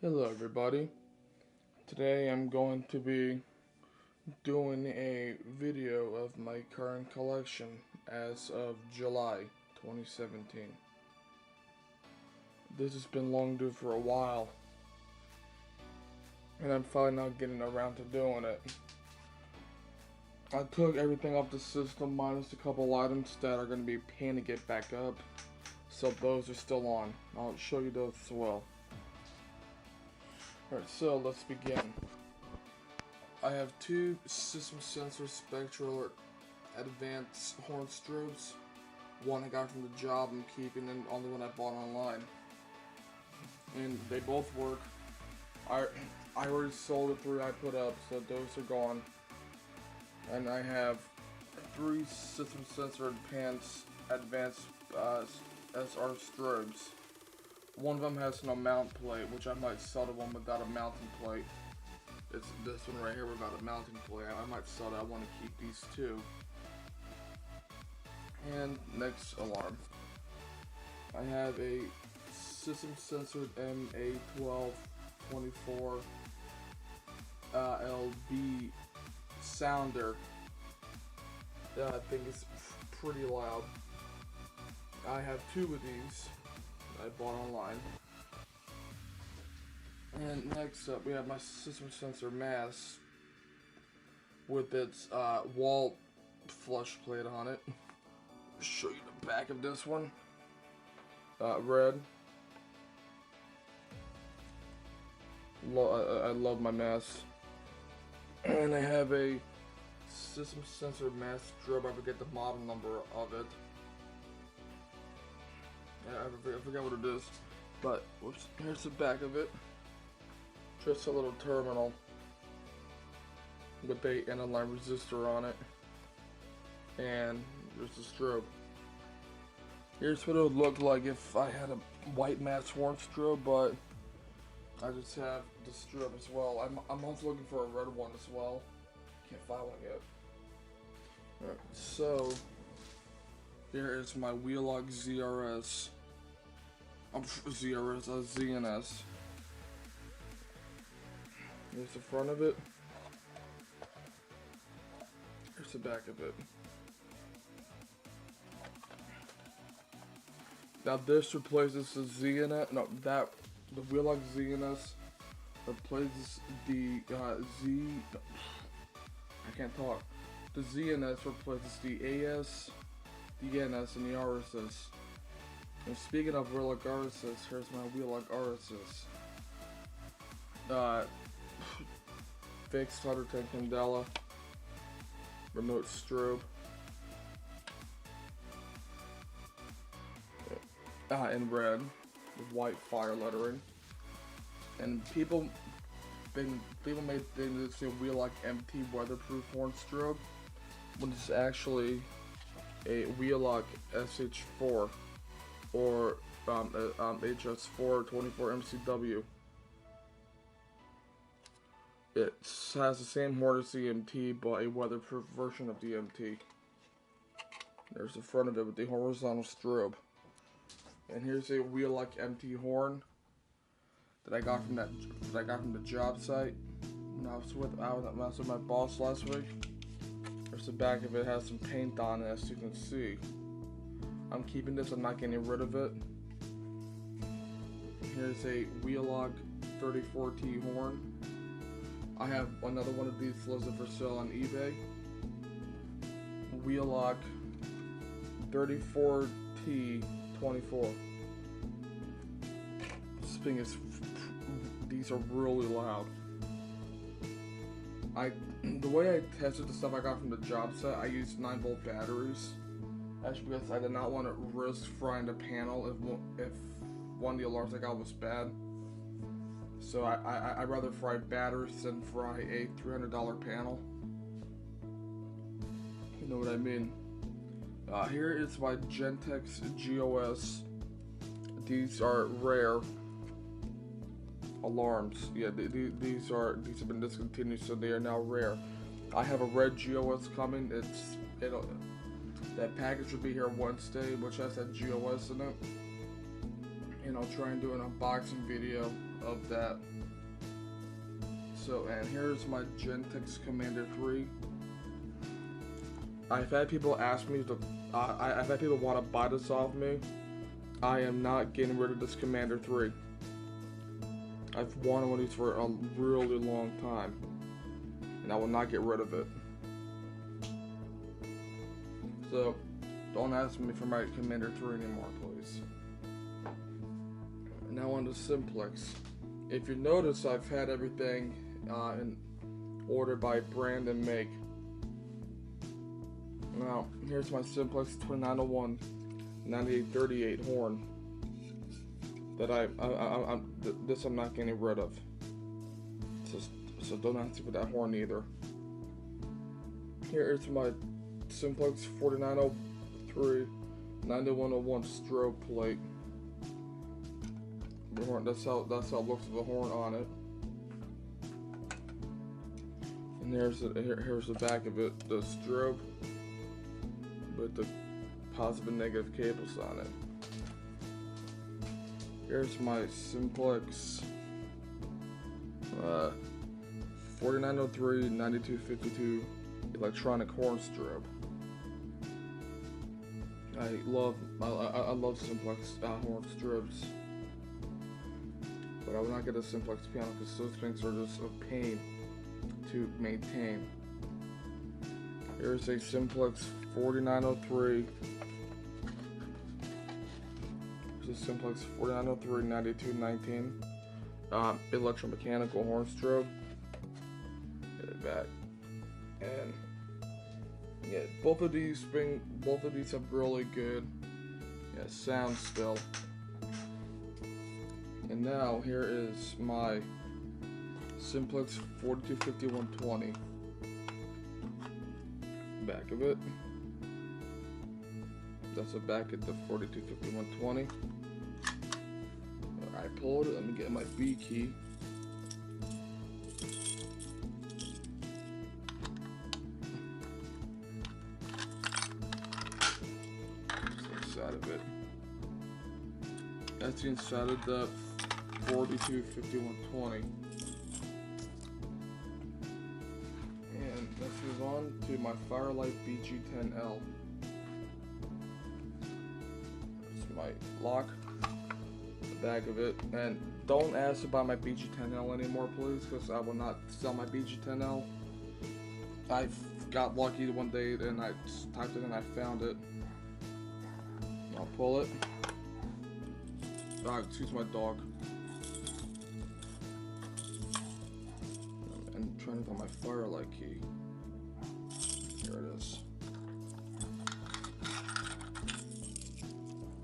Hello everybody. Today I'm going to be doing a video of my current collection as of July 2017. This has been long due for a while, and I'm finally now getting around to doing it. I took everything off the system minus a couple items that are going to be a pain to get back up, so those are still on. I'll show you those as well. Alright, so let's begin. I have two System Sensor Spectral Advanced horn strobes. One I got from the job I'm keeping, and the other one I bought online. And they both work. I already sold the three I put up, so those are gone. And I have three System Sensor Advanced SR strobes. One of them has no mount plate, which I might sell the one without a mounting plate. It's this one right here without a mounting plate. I might sell that. I want to keep these two. And next alarm. I have a System Censored MA1224 LB sounder. I think it's pretty loud. I have two of these I bought online. And next up we have my System Sensor mask with its wall flush plate on it. Show you the back of this one. Red. I love my mask. And I have a System Sensor mask strobe. I forget the model number of it. I forgot what it is. But whoops, here's the back of it. Just a little terminal with a analog resistor on it. And there's the strobe. Here's what it would look like if I had a white matte horn strobe, but I just have the strobe as well. I'm also looking for a red one as well. Can't find one yet. Alright, so here is my Wheelock ZRS. ZNS. Here's the front of it. Here's the back of it. Now this replaces the ZNS. No, the Wheelock ZNS replaces the I can't talk. The ZNS replaces the AS, the NS, and the RSS. And speaking of Wheelock RSS, here's my Wheelock RSS. Fixed 110 Candela remote strobe. In red with white fire lettering. And people may think it's a Wheelock MT weatherproof horn strobe, when it's actually a Wheelock SH4 or HS4 24 MCW. It has the same horn as the MT, but a weatherproof version of the MT. There's the front of it with the horizontal strobe. And here's a Wheelock MT horn that I got from the job site when I was with my boss last week. There's the back of it. It has some paint on it, as you can see. I'm keeping this. I'm not getting rid of it. Here's a Wheelock 34T horn. I have another one of these listed for sale on eBay. Wheelock 34T24. This thing is. These are really loud. The way I tested the stuff I got from the job site, I used 9-volt batteries. That's because I did not want to risk frying the panel if one of the alarms I got was bad. So I'd rather fry batteries than fry a $300 panel. You know what I mean. Here is my Gentex GOS. These are rare alarms. Yeah, these have been discontinued, so they are now rare. I have a red GOS coming. That package will be here Wednesday, which has that GOS in it. and I'll try and do an unboxing video of that. So, and here's my Gentex Commander 3. I've had people ask me to, I've had people want to buy this off me. I am not getting rid of this Commander 3. I've wanted one of these for a really long time, and I will not get rid of it. So, don't ask me for my Commander 3 anymore, please. Now on to Simplex. If you notice, I've had everything in order by brand and make. Now, here's my Simplex 2901 9838 horn that this I'm not getting rid of. So don't ask me for that horn either. Here is my Simplex 4903 9101 strobe plate. The horn, that's how it looks with the horn on it. And here's the back of it, the strobe with the positive and negative cables on it. Here's my Simplex 4903 9252 electronic horn strobe. I love Simplex horn strobes, but I will not get a Simplex piano because those things are just a pain to maintain. Here's a Simplex 4903. Here's a Simplex 4903 9219 electromechanical horn strobe. Get it back, and yeah, both of these have really good sound still. And now here is my Simplex 4250 back of it. That's the back of the 4250 I pulled it. Let me get my B key. Inside of it. That's the inside of the 4250 And let's move on to my Firelight BG10L. That's my lock, the back of it. And don't ask about my BG10L anymore, please, because I will not sell my BG10L. I got lucky one day and I typed it and I found it. I'll pull it. Excuse my dog. I'm trying to find my Firelight key. Here it is.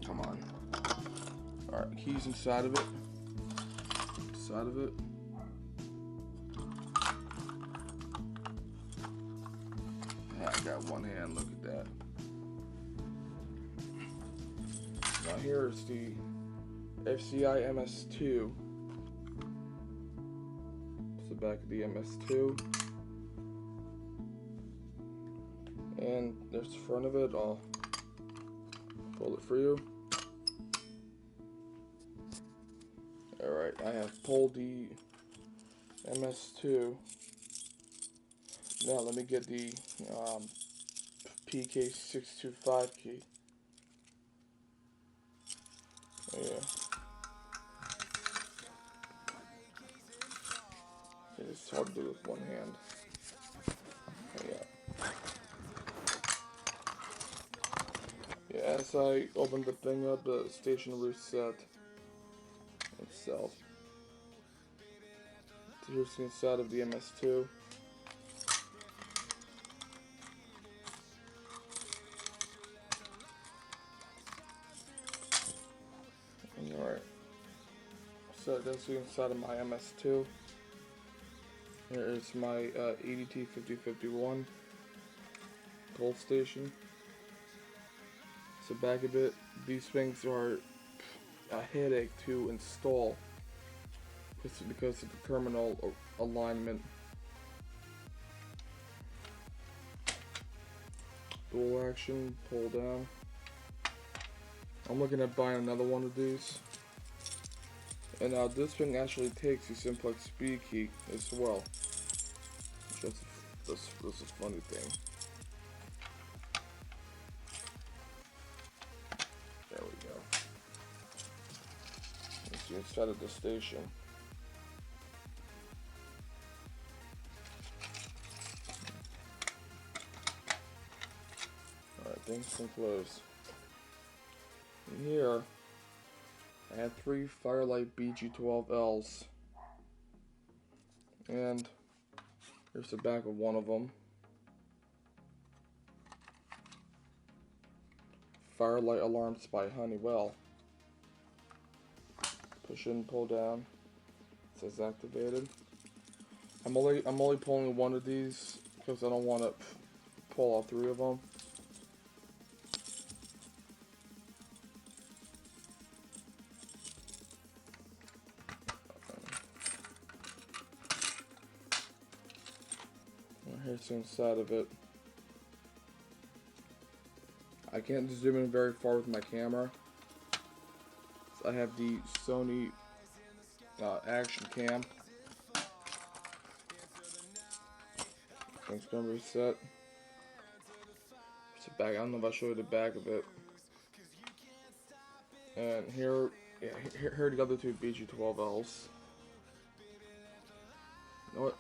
Come on. Alright, keys inside of it. Inside of it. Yeah, I got one hand, look at that. Now here is the FCI MS2. It's the back of the MS2. And there's the front of it. I'll pull it for you. Alright, I have pulled the MS2. Now let me get the PK625 key. Yeah. It's hard to do with one hand. Yeah. Yeah, as I open the thing up, the station reset itself. So here's the inside of the MS2. Alright. So that's the inside of my MS2. Here is my ADT 5051 Gold Station. So back of it, these things are a headache to install because of the terminal alignment. Dual action, pull down. I'm looking at buying another one of these. And now this thing actually takes the simplex speed key as well. This is a funny thing. There we go. Let's see inside of the station. Alright, things can close. And here, I have 3 Firelight BG12Ls. And here's the back of one of them. Firelight alarms by Honeywell. Push in, pull down. It says activated. I'm only pulling one of these because I don't want to pull all 3 of them. Here's the inside of it. I can't zoom in very far with my camera. So I have the Sony Action Cam. Thing's gonna reset. It's the back. I don't know if I showed you the back of it. And here are the other 2 BG12Ls. You know what?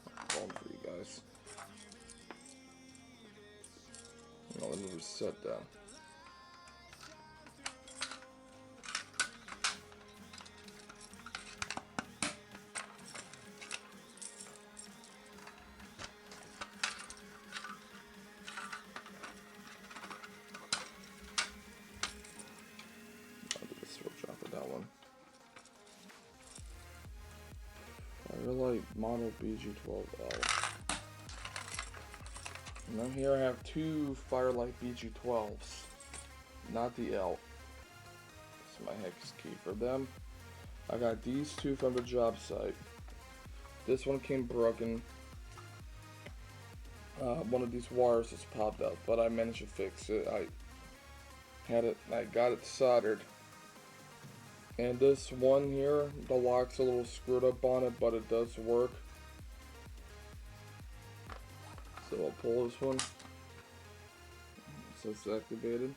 I'm going for you guys. No, let me reset that. I'll do the switch off of that one. Firelight model BG12L. And then here I have 2 Firelight BG12s, not the L. That's my hex key for them. I got these 2 from the job site. This one came broken. One of these wires just popped out, but I managed to fix it. I got it soldered. And this one here, the lock's a little screwed up on it, but it does work. So I'll pull this one. So it's activated.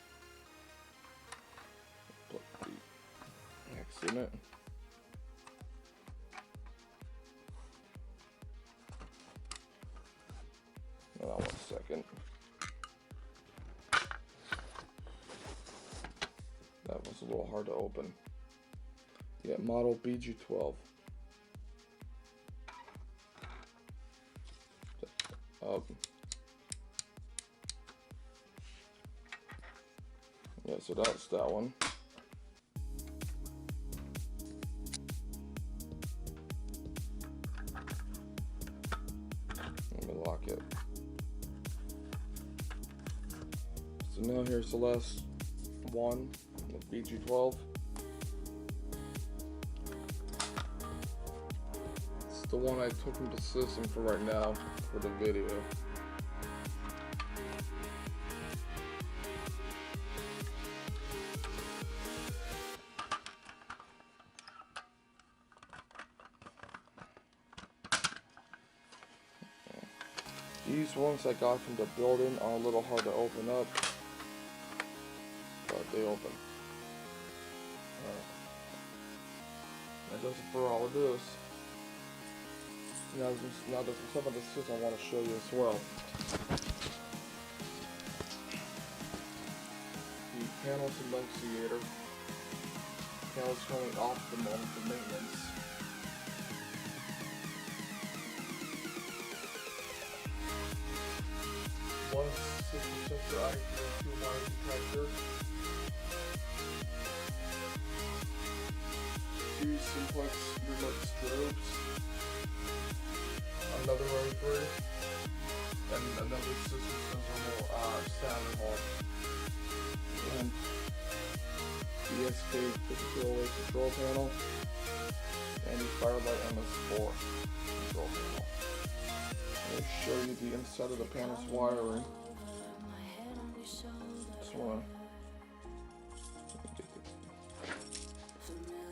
Put the X in it. Hold on 1 second. That was a little hard to open. Yeah, model BG12. Yeah, so that's that one. Let me lock it. So now here's the last one, the BG12. It's the one I took from the system for right now for the video. These ones I got from the building are a little hard to open up, but they open. That does it for all of this. Now there's some stuff on the system I want to show you as well. The panel silenciator. Panel's coming off the moment for maintenance. One system sensor I 2 wire detector. 2 simplex remote strobes. Another rotary. And another system sensor sound horn. And the SK physical control panel. And the Firelight MS4 control panel. I'll show you the inside of the panel's wiring. Just wanna,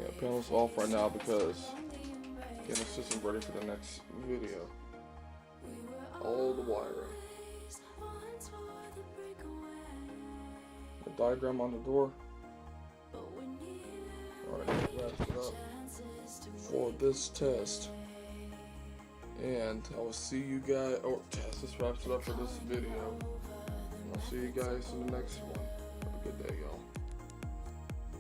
yeah, panel's off right now because getting the system ready for the next video. All the wiring. The diagram on the door. Alright, that wraps it up for this test. And I will see you guys. Oh, this wraps it up for this video. And I'll see you guys in the next one. Have a good day, y'all.